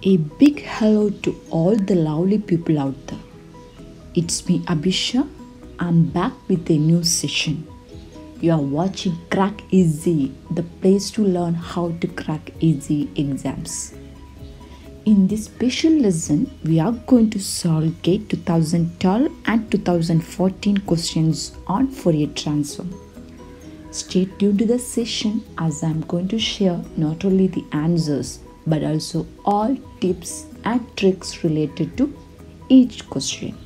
A big hello to all the lovely people out there. It's me Abhisha. I'm back with a new session. You are watching Crack Easy, the place to learn how to crack easy exams. In this special lesson, we are going to solve GATE 2012 and 2014 questions on Fourier transform. Stay tuned to the session as I'm going to share not only the answers but also all tips and tricks related to each question.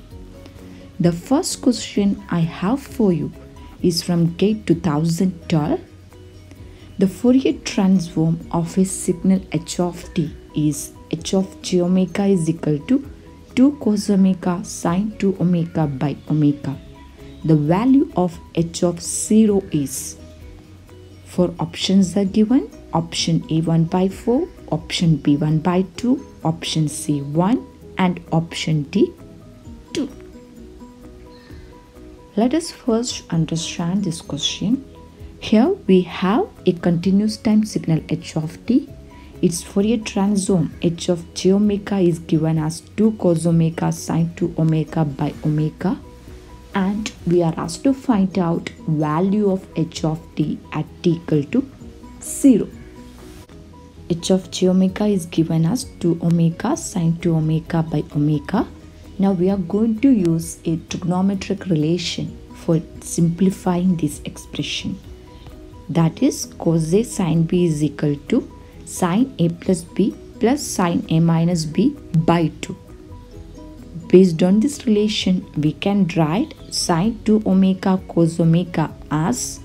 The first question I have for you is from GATE 2012. The Fourier transform of a signal h of t is h of j omega is equal to 2 cos omega sine 2 omega by omega. The value of h of 0 is, four options are given: option A 1 by 4, option B 1 by 2, option C 1 and option D 2. Let us first understand this question. Here we have a continuous time signal h of t. Its Fourier transform h of j omega is given as 2 cos omega sine 2 omega by omega, and we are asked to find out value of h of t at t equal to 0. H of j omega is given as 2 omega sine 2 omega by omega. Now we are going to use a trigonometric relation for simplifying this expression. That is, cos A sin B is equal to sin A plus B plus sin A minus B by 2. Based on this relation, we can write sin 2 omega cos omega as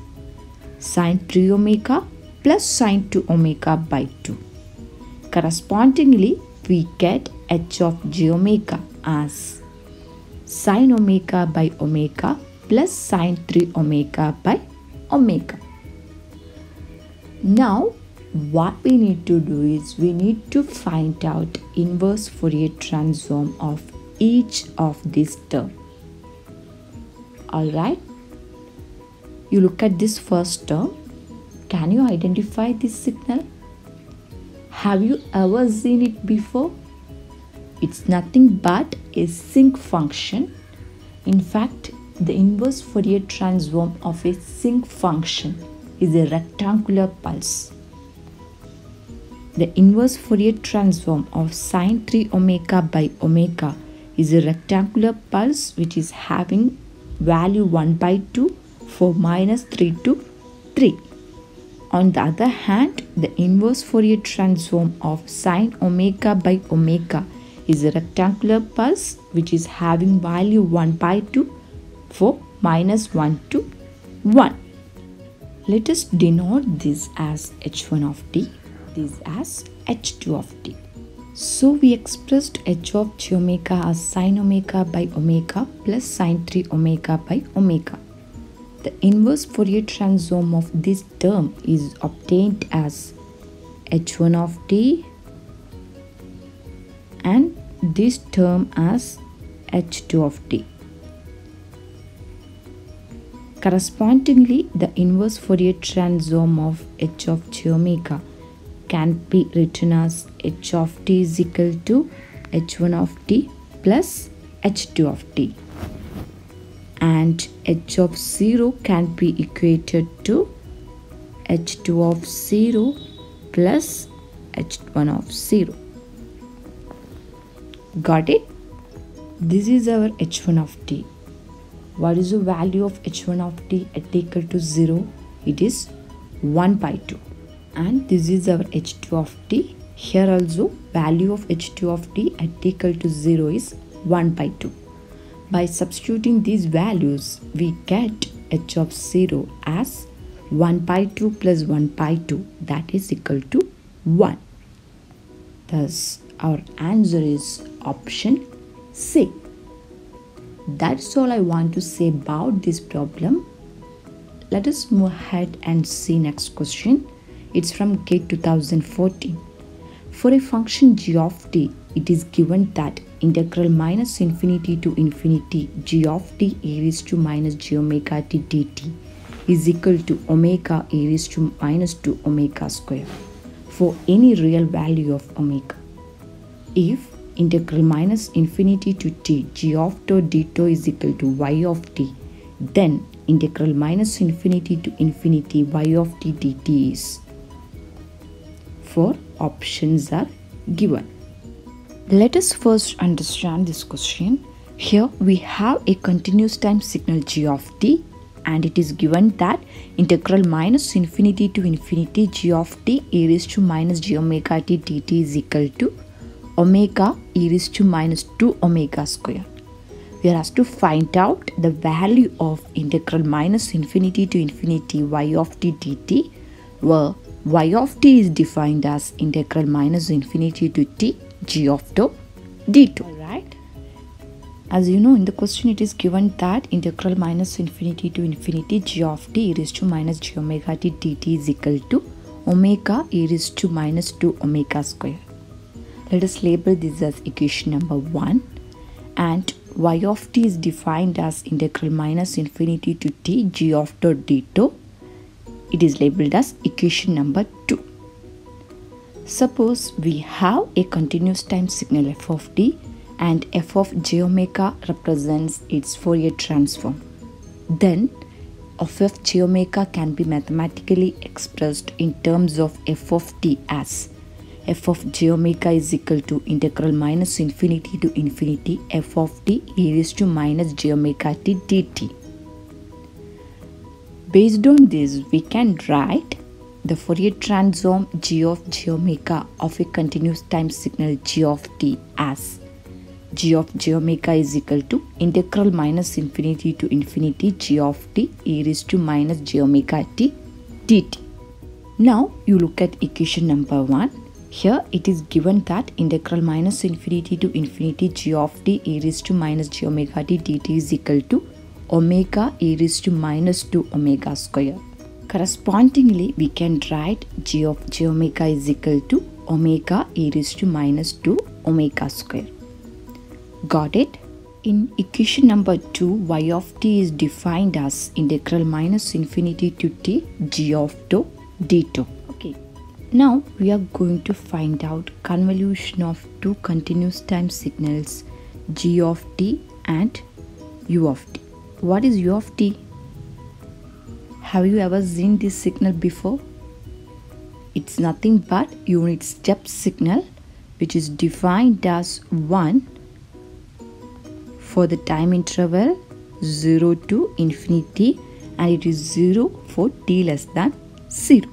sin 3 omega plus sin 2 omega by 2. Correspondingly, we get h of j omega as sin omega by omega plus sin 3 omega by omega. Now, what we need to do is we need to find out inverse Fourier transform of each of these terms. Alright, you look at this first term. Can you identify this signal? Have you ever seen it before? It's nothing but a sinc function. In fact, the inverse Fourier transform of a sinc function is a rectangular pulse. The inverse Fourier transform of sin 3 omega by omega is a rectangular pulse which is having value 1 by 2 for minus 3 to 3. On the other hand, the inverse Fourier transform of sin omega by omega is a rectangular pulse which is having value 1 by 2 for minus 1 to 1. Let us denote this as h1 of t, this as h2 of t. So we expressed h of j omega as sin omega by omega plus sin 3 omega by omega. The inverse Fourier transform of this term is obtained as h1 of t and this term as h2 of t. Correspondingly, the inverse Fourier transform of h of j omega can be written as h of t is equal to h1 of t plus h2 of t, and h of 0 can be equated to h2 of 0 plus h1 of 0. Got it? This is our h1 of t. What is the value of h1 of t at t equal to 0? It is 1 by 2. And this is our h2 of t. Here also value of h2 of t at t equal to 0 is 1 by 2. By substituting these values, we get h of 0 as 1 by 2 plus 1 by 2, that is equal to 1. Thus, our answer is option C. That's all I want to say about this problem. Let us move ahead and see next question. It's from GATE 2014. For a function g of t, it is given that integral minus infinity to infinity g of t e raised to minus j omega t dt is equal to omega e raised to minus 2 omega square for any real value of omega. If integral minus infinity to t g of tau d tau is equal to y of t, then integral minus infinity to infinity y of t dt is. 4 options are given. Let us first understand this question. Here we have a continuous time signal g of t, and it is given that integral minus infinity to infinity g of t e raised to minus j omega t dt is equal to omega e raised to minus 2 omega square. We are asked to find out the value of integral minus infinity to infinity y of t dt, where y of t is defined as integral minus infinity to t g of tau d2. Alright. As you know, in the question it is given that integral minus infinity to infinity g of t e raised to minus j omega t dt is equal to omega e raised to minus 2 omega square. Let us label this as equation number 1, and y of t is defined as integral minus infinity to t g of tau d tau. It is labeled as equation number 2. Suppose we have a continuous time signal f of t and f of j omega represents its Fourier transform. Then f of j omega can be mathematically expressed in terms of f of t as f of j omega is equal to integral minus infinity to infinity f of t e raised to minus j omega t dt. Based on this, we can write the Fourier transform g of j omega of a continuous time signal g of t as g of j omega is equal to integral minus infinity to infinity g of t e raised to minus j omega t dt. Now you look at equation number 1. Here it is given that integral minus infinity to infinity g of t e raised to minus j omega t dt is equal to omega e raised to minus 2 omega square. Correspondingly, we can write g of j omega is equal to omega e raised to minus 2 omega square. Got it? In equation number 2, y of t is defined as integral minus infinity to t g of tau d tau. Okay. Now we are going to find out convolution of two continuous time signals g of t and u of t. What is u of t? Have you ever seen this signal before? It's nothing but unit step signal, which is defined as 1 for the time interval 0 to infinity, and it is 0 for t less than 0.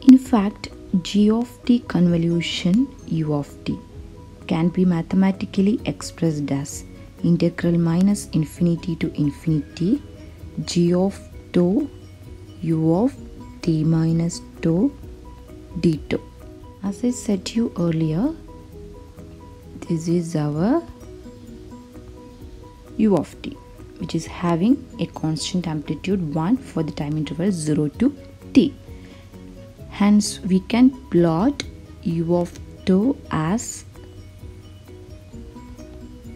In fact, g of t convolution u of t can be mathematically expressed as integral minus infinity to infinity g of tau u of t minus tau d tau. As I said to you earlier, this is our u of t, which is having a constant amplitude 1 for the time interval 0 to t. Hence, we can plot u of tau as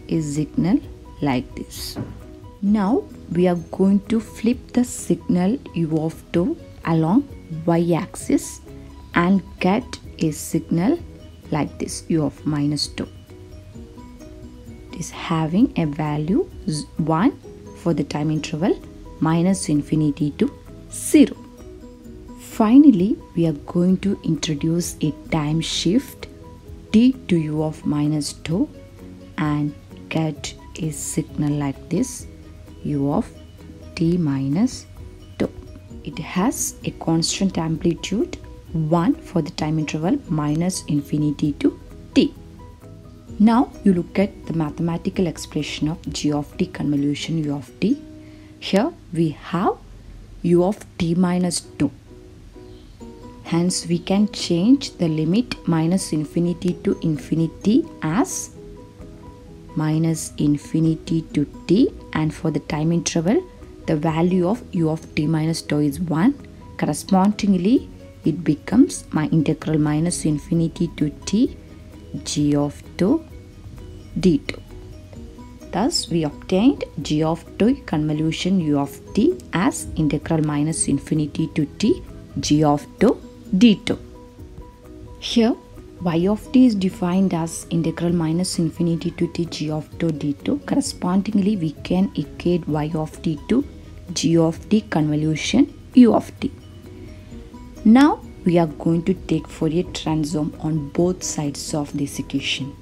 a signal like this. Now, we are going to flip the signal u of tau along y-axis and get a signal like this, u of minus tau. It is having a value 1 for the time interval minus infinity to 0. Finally, we are going to introduce a time shift t to u of minus tau and get a signal like this, u of t minus tau. It has a constant amplitude 1 for the time interval minus infinity to t. Now you look at the mathematical expression of g of t convolution u of t. Here we have u of t minus tau. Hence we can change the limit minus infinity to infinity as minus infinity to t, and for the time interval the value of u of t minus tau is 1. Correspondingly, it becomes my integral minus infinity to t g of tau d tau. Thus we obtained g of tau convolution u of t as integral minus infinity to t g of tau d tau. Here y of t is defined as integral minus infinity to t g of tau d2. Correspondingly, we can equate y of t to g of t convolution u of t. Now we are going to take Fourier transform on both sides of this equation.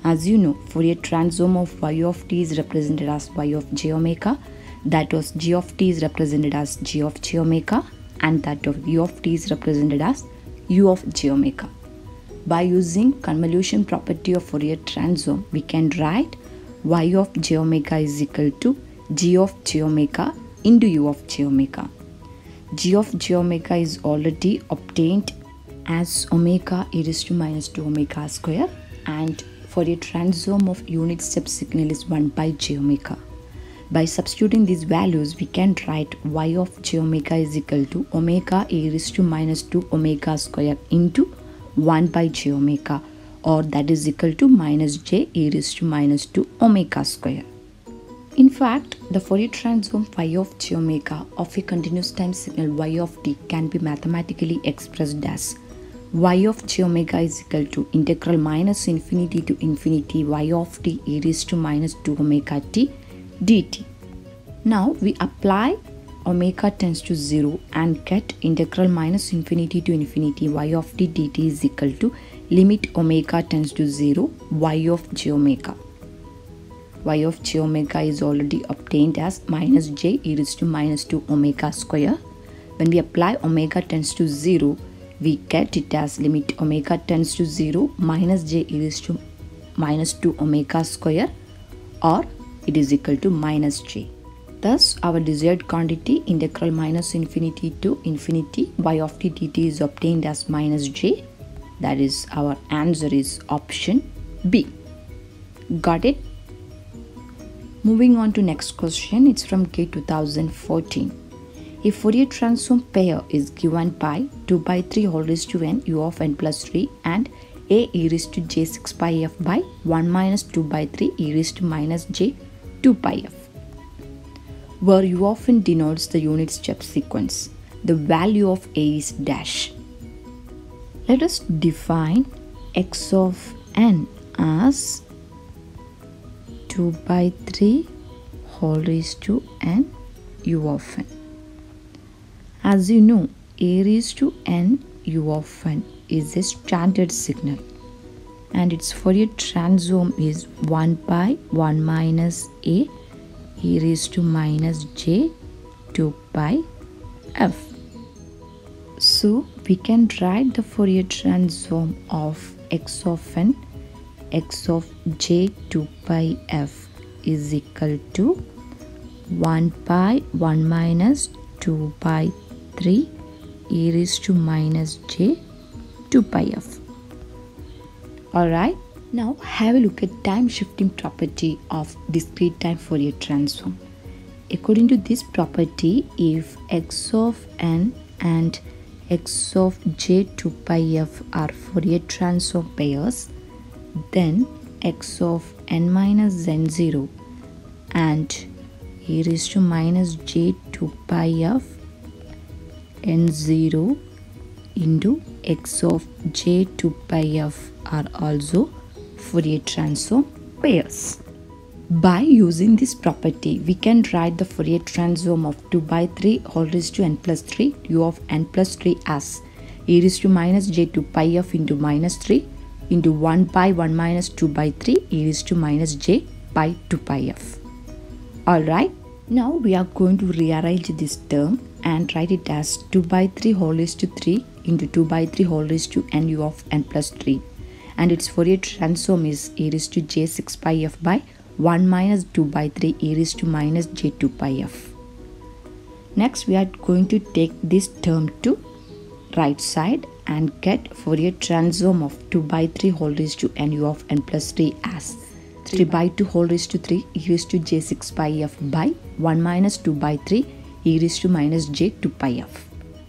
As you know, Fourier transform of y of t is represented as y of j omega, that was g of t is represented as g of j omega, and that of u of t is represented as u of j omega. By using convolution property of Fourier transform, we can write y of j omega is equal to g of j omega into u of j omega. G of j omega is already obtained as omega e raised to minus 2 omega square, and Fourier transform of unit step signal is 1 by j omega. By substituting these values, we can write y of j omega is equal to omega e raised to minus 2 omega square into 1 by j omega, or that is equal to minus j e raised to minus 2 omega square. In fact, the Fourier transform phi of j omega of a continuous time signal y of t can be mathematically expressed as y of j omega is equal to integral minus infinity to infinity y of t e raised to minus 2 omega t dt. Now we apply omega tends to 0 and get integral minus infinity to infinity y of t dt is equal to limit omega tends to 0 y of j omega. Y of j omega is already obtained as minus j e raised to minus 2 omega square. When we apply omega tends to 0, we get it as limit omega tends to 0 minus j e raised to minus 2 omega square, or it is equal to minus j. Thus, our desired quantity integral minus infinity to infinity y of t dt is obtained as minus j. That is, our answer is option B. Got it? Moving on to next question. It's from K 2014. A Fourier transform pair is given by 2 by 3 whole raised to n u of n plus 3 and a e raised to j 6 pi f by 1 minus 2 by 3 e raised to minus j 2 pi f, where u of n denotes the unit step sequence. The value of a is dash. Let us define x of n as 2 by 3 whole raised to n u of n. As you know, a raised to n u of n is a standard signal, and its Fourier transform is 1 by 1 minus a e raised to minus j 2 pi f. So we can write the Fourier transform of x of n, x of j 2 pi f is equal to 1 by 1 minus 2 by 3 e raised to minus j 2 pi f. Alright, now have a look at time shifting property of discrete time Fourier transform. According to this property, if x of n and x of j 2 pi f are Fourier transform pairs, then x of n minus n0 and e raised to minus j 2 pi f n0 into x of j 2 pi f are also Fourier transform pairs. By using this property, we can write the Fourier transform of 2 by 3 whole raised to n plus 3 u of n plus 3 as e raised to minus j 2 pi f into minus 3 into 1 by 1 minus 2 by 3 e raised to minus j by 2 pi f. Alright, now we are going to rearrange this term and write it as 2 by 3 whole raised to 3 into 2 by 3 whole raised to n u of n plus 3, and its Fourier transform is e raised to j 6 pi f by 1 minus 2 by 3 e raised to minus j 2 pi f. Next, we are going to take this term to right side and get Fourier transform of 2 by 3 whole raised to n u of n plus 3 as 3 by 2 whole raised to 3 e raised to j 6 pi f by 1 minus 2 by 3 e raised to minus j 2 pi f.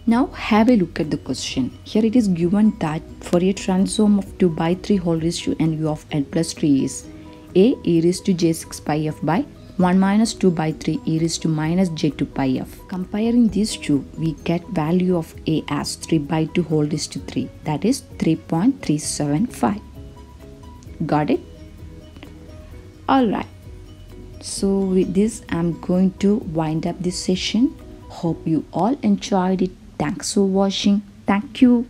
Now have a look at the question. Here it is given that Fourier transform of 2 by 3 whole raised to n u of n plus 3 is a e raised to j 6 pi f by 1 minus 2 by 3 e raised to minus j2 pi f. Comparing these two, we get value of a as 3 by 2 whole raised to 3, that is 3.375. Got it? Alright. So with this, I'm going to wind up this session. Hope you all enjoyed it. Thanks for watching. Thank you.